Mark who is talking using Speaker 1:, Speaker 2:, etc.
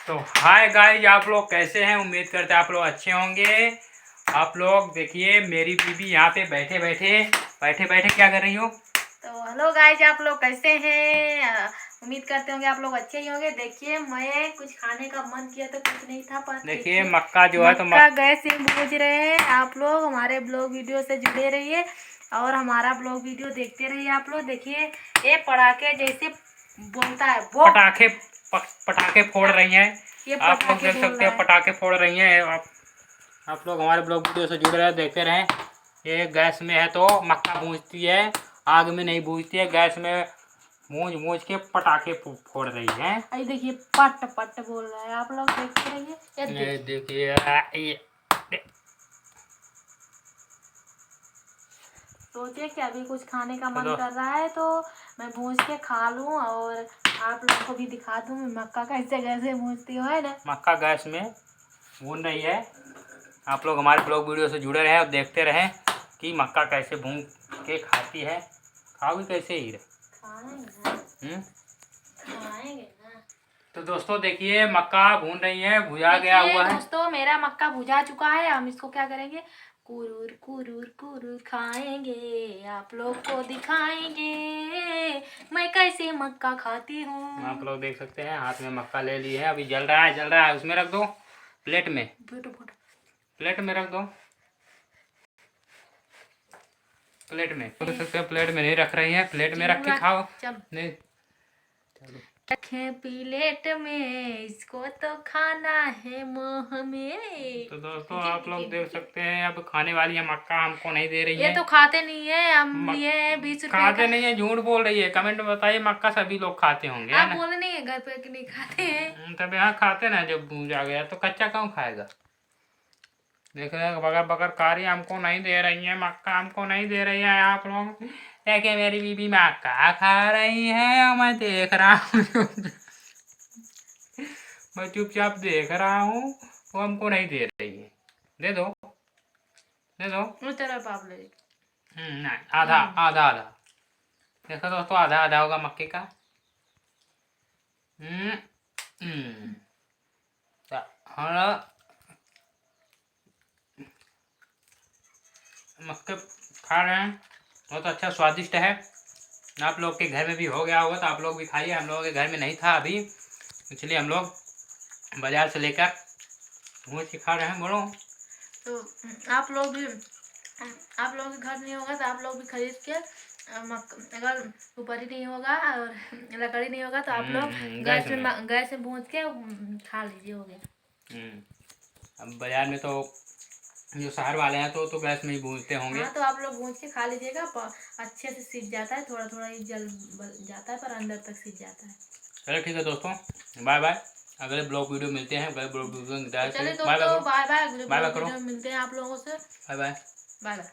Speaker 1: तो hi guys, आप लोग कैसे हैं? उम्मीद करते हैं आप लोग अच्छे होंगे। आप लोग देखिए मेरी बीबी यहाँ पे बैठे बैठे क्या कर रही हो?
Speaker 2: तो हेलो गाइस, आप लोग कैसे हैं? उम्मीद करते होंगे आप लोग अच्छे ही होंगे। देखिए मैं कुछ खाने का मन किया तो कुछ नहीं था, पर
Speaker 1: देखिए मक्का जो है तो
Speaker 2: मक्का गैस से भूज रहे हैं। आप लोग हमारे ब्लॉग वीडियो से जुड़े रहिए और हमारा ब्लॉग वीडियो देखते रहिए। आप लोग देखिए ये पटाखे जैसे बोलता है वो
Speaker 1: पटाखे फोड़ रही हैं।
Speaker 2: ये
Speaker 1: आप लोग देख सकते हैं पटाखे फोड़ रही हैं। आप लोग हमारे ब्लॉग वीडियो से जुड़े रहे, देखते रहें। ये गैस में है तो मक्का भूजती है, आग में नहीं भूजती है। गैस में भूज के पटाखे फोड़ रही है।
Speaker 2: अरे देखिए पट पट बोल रहा है, आप लोग देखते रहिए।
Speaker 1: ये देखिए
Speaker 2: सोचे कि अभी कुछ खाने का मन कर रहा है तो मैं भूज के खा लूं और आप लोगों को भी दिखा दूं मैं मक्का कैसे भूजती हूँ, है ना।
Speaker 1: मक्का गैस में भून रही है। आप लोग हमारे ब्लॉग वीडियो से जुड़े रहें और देखते रहें कि मक्का कैसे भून के खाती है। खाओगी कैसे ही
Speaker 2: खाएंगे ना।
Speaker 1: तो दोस्तों देखिए मक्का भून रही है, भुजा गया हुआ है।
Speaker 2: दोस्तों मेरा मक्का भुजा चुका है। हम इसको क्या करेंगे, कुरूर कुरूर कुरूर खाएंगे, आप लोग को दिखाएंगे मैं कैसे मक्का खाती हूँ।
Speaker 1: आप लोग देख सकते हैं हाथ में मक्का ले ली है। अभी जल रहा है, उसमें रख दो प्लेट में। प्लेट में रख दो, प्लेट में। देख सकते हैं प्लेट में नहीं रख रही है, प्लेट में रख के खाओ। नहीं
Speaker 2: रखे प्लेट में, इसको तो खाना है मुँह में।
Speaker 1: तो दोस्तों आप लोग देख सकते हैं अब खाने वाली है मक्का, हमको नहीं दे रही है।
Speaker 2: ये तो खाते नहीं है, हम लिए हैं 20 रुपए
Speaker 1: खाते नहीं है, झूठ बोल रही है। कमेंट में बताइए मक्का सभी लोग खाते होंगे।
Speaker 2: आप बोले नहीं है घर पे कि नहीं खाते हैं।
Speaker 1: तब यहाँ खाते ना, जब भूजा गया तो कच्चा कौन खाएगा। देख रहे हैं बगर बगर कारी हमको नहीं दे रही है मक्का, हमको नहीं दे रही है। आप लोग देखिए मेरी बीबी मक्का खा रही है और मैं देख रहा हूँ। मैं चुपचाप देख रहा हूँ, वो हमको नहीं दे रही है। दे दो दे दो। नहीं, आधा आधा आधा। देखो दोस्तों आधा आधा होगा मक्के का। हाँ मक्के खा रहे हैं, बहुत अच्छा स्वादिष्ट है। आप लोग के घर में भी हो गया होगा तो आप लोग भी खाइए। हम लोगों के घर में नहीं था अभी, इसलिए हम लोग बाजार से लेकर भूज के खा रहे हैं। बोलो
Speaker 2: तो आप लोग के घर नहीं होगा तो आप लोग भी खरीद के, अगर ऊपर ही नहीं होगा और लकड़ी नहीं होगा तो आप लोग गैस में भूज के खा लीजिए, हो गया।
Speaker 1: अब बाजार में तो जो शहर वाले हैं तो गैस में ही भूनते होंगे।
Speaker 2: हाँ, तो आप लोग भूज के खा लीजिएगा, अच्छे से सीख जाता है। थोड़ा थोड़ा ही जल जाता है पर अंदर तक सीख जाता है।
Speaker 1: चलो ठीक है दोस्तों, बाय बाय। अगले ब्लॉग वीडियो मिलते हैं। अगले ब्लॉग वीडियो
Speaker 2: बाय बाय। अगले ब्लॉग वीडियो मिलते हैं आप लोगों से।
Speaker 1: Bye bye.
Speaker 2: Bye bye.